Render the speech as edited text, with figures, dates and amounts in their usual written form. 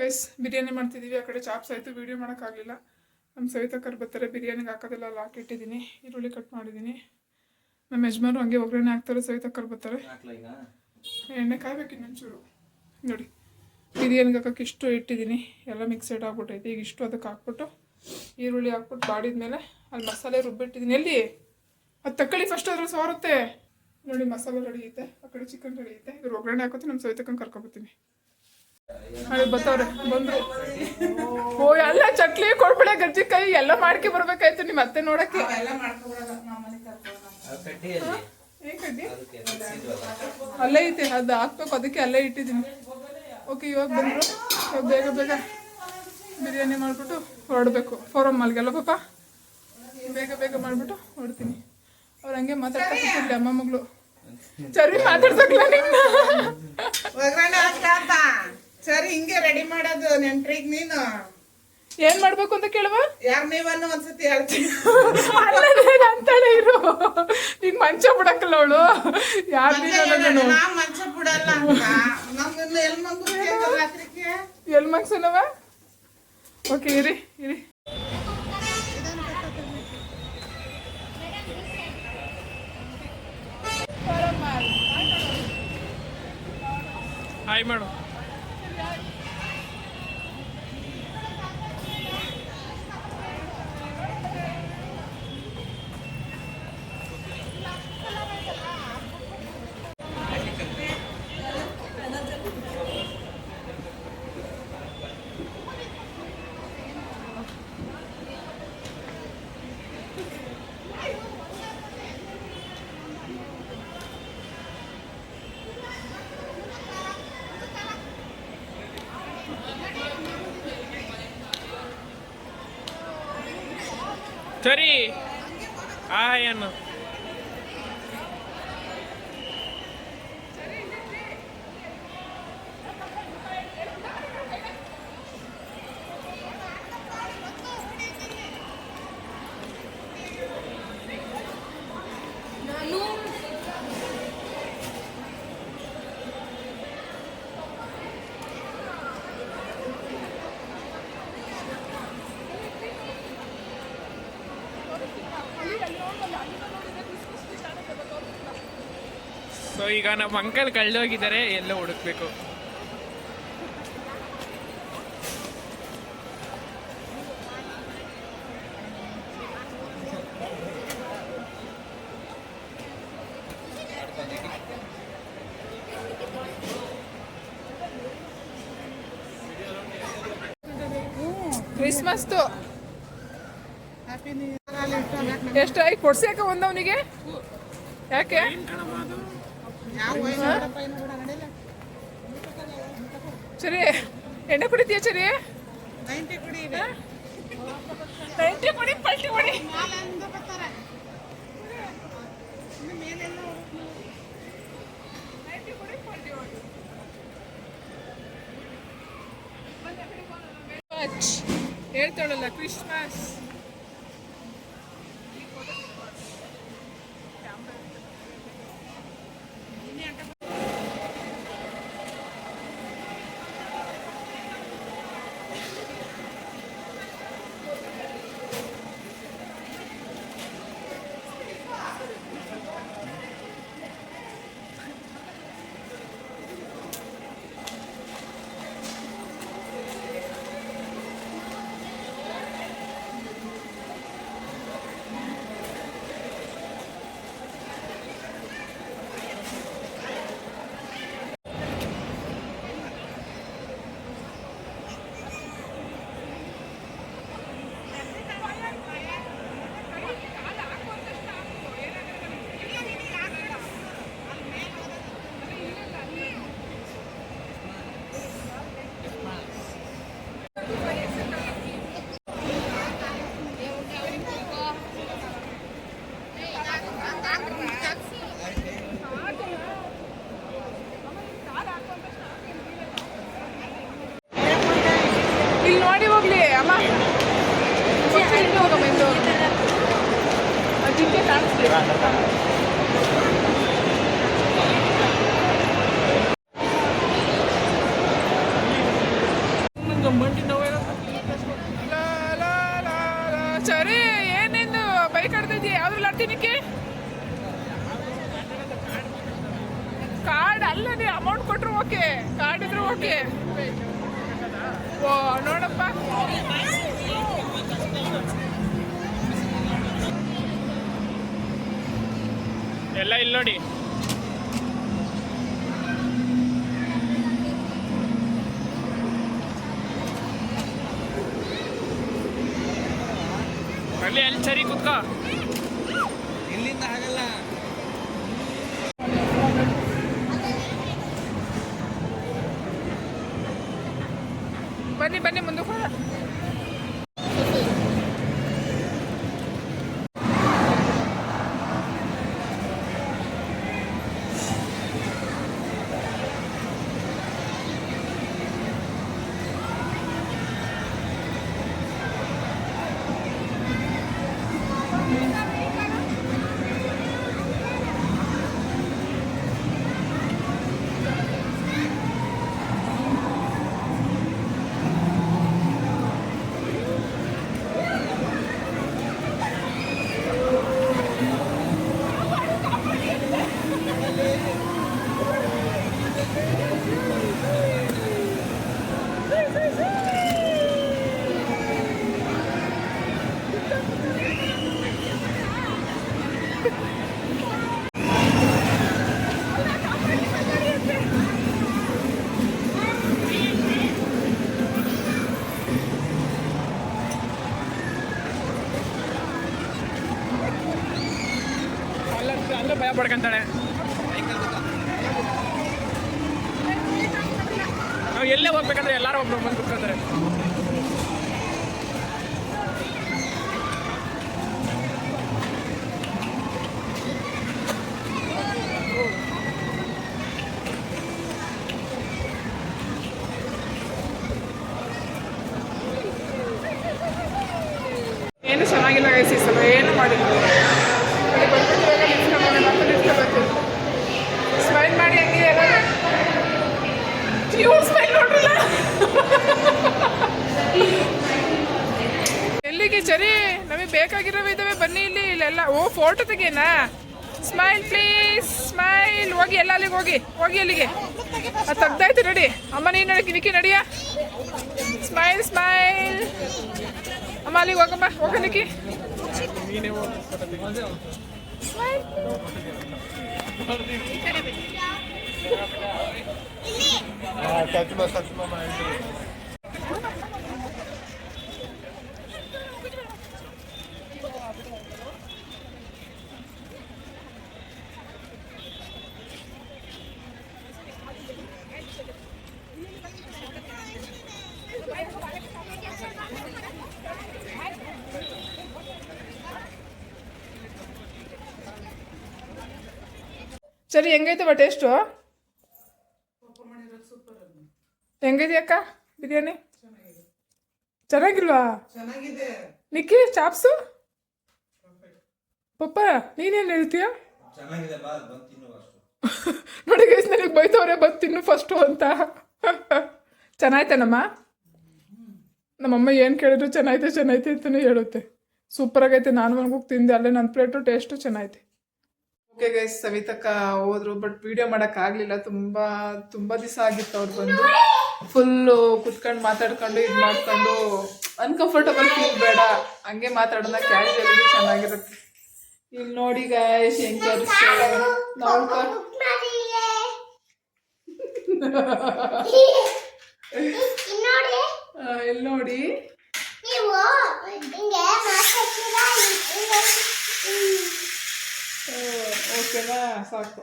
Guys biryani ಮಾಡ್ತಿದ್ದೀವಿ. ಆ ಕಡೆ ಚಾಪ್ಸ್ ಆಯಿತು, ವೀಡಿಯೋ ಮಾಡೋಕ್ಕಾಗಲಿಲ್ಲ. ನಮ್ಮ ಸವಿತಕ್ಕರು ಬರ್ತಾರೆ, ಬಿರಿಯಾನಿಗೆ ಹಾಕೋದೆಲ್ಲ ಅಲ್ಲಿ ಹಾಕಿಟ್ಟಿದ್ದೀನಿ. ಈರುಳ್ಳಿ ಕಟ್ ಮಾಡಿದ್ದೀನಿ. ನಮ್ಮ ಯಜಮಾನು ಹಂಗೆ ಒಗ್ಗರಣೆ ಹಾಕ್ತಾರೆ, ಸವಿತಕ್ಕರು ಬರ್ತಾರೆ. ಎಣ್ಣೆ ಕಾಯ್ಬೇಕು ಇನ್ನೊಂಚೂರು. ನೋಡಿ ಬಿರಿಯಾನಿಗೆ ಹಾಕೋಕ್ಕೆ ಇಷ್ಟು ಇಟ್ಟಿದ್ದೀನಿ, ಎಲ್ಲ ಮಿಕ್ಸೆಡ್ ಆಗ್ಬಿಟ್ಟೈತೆ. ಈಗ ಇಷ್ಟು ಅದಕ್ಕೆ ಹಾಕ್ಬಿಟ್ಟು ಈರುಳ್ಳಿ ಹಾಕ್ಬಿಟ್ಟು ಬಾಡಿದ್ಮೇಲೆ ಅಲ್ಲಿ ಮಸಾಲೆ ರುಬ್ಬಿಟ್ಟಿದ್ದೀನಿ. ಎಲ್ಲಿ ಅದು ತಕ್ಕಳಿ ಫಸ್ಟ್ ಅದ್ರಲ್ಲಿ ಸೋರುತ್ತೆ ನೋಡಿ. ಮಸಾಲೆ ರೆಡಿ ಐತೆ, ಆ ಕಡೆ ಚಿಕನ್ ರೆಡಿ ಐತೆ. ಇವ್ರು ಒಗ್ಗರಣೆ ಹಾಕೋತಿ ನಮ್ಮ ಸವಿತಕ್ಕಂಗೆ ಕರ್ಕೊಬತ್ತೀನಿ. ಅಲ್ಲಿ ಬತ್ತವ್ರೆ, ಬಂದರು. ಓ ಎಲ್ಲ ಚಕ್ಲಿ ಕೊಡ್ಬೇಳೆ ಗಜ್ಜಿಕಾಯಿ ಎಲ್ಲ ಮಾಡ್ಕೆ ಬರ್ಬೇಕಾಯ್ತು ನಿಮ್ಮ ಅತ್ತೆ ನೋಡಕ್ಕೆ. ಏನ್ ಕಡ್ಡಿ ಅಲ್ಲೇ ಐತೆ, ಅದು ಹಾಕ್ಬೇಕು, ಅದಕ್ಕೆ ಅಲ್ಲೇ ಇಟ್ಟಿದ್ದೀನಿ. ಓಕೆ ಇವಾಗ ಬಂದರು. ಇವಾಗ ಬೇಗ ಬೇಗ ಬಿರಿಯಾನಿ ಮಾಡಿಬಿಟ್ಟು ಹೊರಡಬೇಕು. ಫೋರಮ್ಮಲ್ಗೆಲ್ಲ ಪಾಪ ಬೇಗ ಬೇಗ ಮಾಡಿಬಿಟ್ಟು ಹೊರಡ್ತೀನಿ. ಅವ್ರು ಹಂಗೆ ಮಾತಾಡ್ತಾ ಕೂತಿರ್ಲಿ ಅಮ್ಮ ಮಗಳು. ಸರಿ ಮಾತಾಡ್ಸಕ್ಲ ನಿನ್ನ ಸರಿ ಹಿಂಗೆ ರೆಡಿ ಮಾಡೋದು ನೆಂಟ್ರಿಗೆ. ನೀನು ಏನ್ ಮಾಡ್ಬೇಕು ಅಂತ ಕೇಳುವ. ಯಾರು ನೀವನ್ನು ಒಂದ್ಸತಿ ಹೇಳ್ತೀನಿ ಅಂತಾಳೆ ಇರು. ಈಗ ಮಂಚ ಬಿಡಕ್ಕಲ್ಲ ಅವಳು. ಯಾರು ಮಂಚ ಬಿಡಲ್ಲ ಅಂತ ನಮ್ದು ಎಲ್ ಮಗ್ಸನವ. ಓಕೆ ಇರಿ ಇರಿ. ಹಾಯ್ ಮಾಡು. ಸರಿ ಹಾಯ್ ಅನ್ನು. ಸೊ ಈಗ ನಮ್ಮ ಅಂಕಲ್ ಕಳೆದೋಗಿದ್ದಾರೆ, ಎಲ್ಲ ಹುಡುಕ್ಬೇಕು. ಕ್ರಿಸ್ಮಸ್ದು ಎಷ್ಟಾಗಿ ಕೊಡ್ಸಾಕ ಒಂದವನಿಗೆ? ಯಾಕೆ ಸರಿ ಎಣ್ಣೆ ಕುಡಿತೀಯ? ಸರಿ 90 ಕುಡಿ, ಪಲ್ಟಿ ಕುಡಿ. ಹೇಳ್ತಾಳಲ್ಲ ಕ್ರಿಸ್ಮಸ್. ಇಲ್ಲಿ ನೋಡಿ ಹೋಗ್ಲಿ ಅಮ್ಮ. ಹೋಗಮ್ಮ ಇಂದು ಅದಕ್ಕೆ ಕಾಣಿಸ್ತೀವಿ. ಲಾ, ಲಾ, ಲಾ, ಲಾ. ಸರಿ ಏನಿಂದು ಬೈಕ್ ಆಡ್ತಿದ್ದಿ ಯಾವ್ದ್ರಲ್ಲಿ ಆಡ್ತೀನಿಕ್ಕೆ ಕಾರ್ಡ್ ಅಲ್ಲ ನೀ ಅಮೌಂಟ್ ಕೊಟ್ರು ಓಕೆ ಕಾರ್ಡ್ ಇದ್ರು ಓಕೆ ಓ ನೋಡಪ್ಪ ಎಲ್ಲ ಇಲ್ಲಿ ನೋಡಿ ಅಲ್ಲಿ ಸರಿ ಕುತ್ಕೋ ಇಲ್ಲಿಂದ ಆಗಲ್ಲ. ಬನ್ನಿ ಬನ್ನಿ ಮುಂದಕ್ಕೆ ಹೋಗೋಣ ಅಲ್ಲೂ ಭಯ ಪಡ್ಕೊಂತಾಳೆ ನಾವು ಎಲ್ಲೇ ಹೋಗ್ಬೇಕಂದ್ರೆ ಎಲ್ಲರೂ ಒಬ್ರು ಬಂದು ಕುತ್ಕೊತಾರೆ ಏನು ಚೆನ್ನಾಗಿಲ್ಲ ಗೈಸ್ ಈ ಸಲ ಏನು ಮಾಡಿಲ್ಲ ಸ್ಮೈಲ್ ಮಾಡಿ ಹಂಗೆ ಇವ್ರು ಸ್ಮೈಲ್ ನೋಡ್ರಲ್ಲ ಎಲ್ಲಿಗೆ ಸರಿ ನಮಗೆ ಬೇಕಾಗಿರೋ ಇದ್ದಾವೆ ಬನ್ನಿ ಇಲ್ಲಿ ಇಲ್ಲೆಲ್ಲ ಓ ಫೋಟೋ ತೆಗೀನಾ ಸ್ಮೈಲ್ ಪ್ಲೀಸ್ ಸ್ಮೈಲ್ ಹೋಗಿ ಎಲ್ಲ ಅಲ್ಲಿಗೆ ಹೋಗಿ ಹೋಗಿ ಅಲ್ಲಿಗೆ ಅದು ತೆಗ್ದಾಯ್ತು ನಡಿ ಅಮ್ಮ ನೀನು ನಡಿ ನಿಕ್ಕಿ ನಡಿಯ ಸ್ಮೈಲ್ ಸ್ಮೈಲ್ ಅಮ್ಮ ಅಲ್ಲಿಗೆ ಹೋಗಮ್ಮ ಹೋಗಲಿಕ್ಕೆ ಸರಿ ಹೆಂಗೈತವ ಟೇಸ್ಟು ಹೆಂಗೈತಿ ಅಕ್ಕ ಬಿರಿಯಾನಿ ಚೆನ್ನಾಗಿಲ್ವಾ ಚೆನ್ನಾಗಿದೆ. ನಿಕ್ಕಿ ಚಾಪ್ಸು ಪಪ್ಪ ನೀನೇನು ಹೇಳ್ತೀಯ ನೋಡಿ ಗೈಸ್ ನನಗೆ ಬೈತವ್ರೆ ಬಂದು ತಿನ್ನು ಫಸ್ಟು ಅಂತ ಚೆನ್ನಾಯ್ತೇನಮ್ಮ ನಮ್ಮಮ್ಮ ಏನು ಕೇಳಿದ್ರು ಚೆನ್ನಾಯ್ತೆ ಅಂತಲೇ ಹೇಳುತ್ತೆ ಸೂಪರಾಗೈತೆ ನಾನು ಮನ್ಗೋಗಿ ತಿಂದೆ ಅಲ್ಲೇ ನನ್ನ ಪ್ಲೇಟು ಟೇಸ್ಟು ಚೆನ್ನಾಯ್ತೆ ಓಕೆ ಗೈಸ್ ಸವಿತಕ್ಕ ಹೋದ್ರು ಬಟ್ ವಿಡಿಯೋ ಮಾಡೋಕ್ಕಾಗಲಿಲ್ಲ ತುಂಬ ದಿವಸ ಆಗಿತ್ತು ಅವ್ರು ಬಂದು ಫುಲ್ಲು ಕುತ್ಕೊಂಡು ಮಾತಾಡ್ಕೊಂಡು ಇದು ಮಾಡ್ಕೊಂಡು ಅನ್ಕಂಫರ್ಟಬಲ್ ಫೀಲ್ ಬೇಡ ಹಂಗೆ ಮಾತಾಡೋಣ ಕ್ಯಾಶುವಲಿ ಚೆನ್ನಾಗಿರುತ್ತೆ ಇಲ್ಲಿ ನೋಡಿ ಗೈಸ್ ಹೆಂಗೆ ಇಲ್ಲಿ ನೋಡಿ ಓಕೆನಾ ಸಾಕು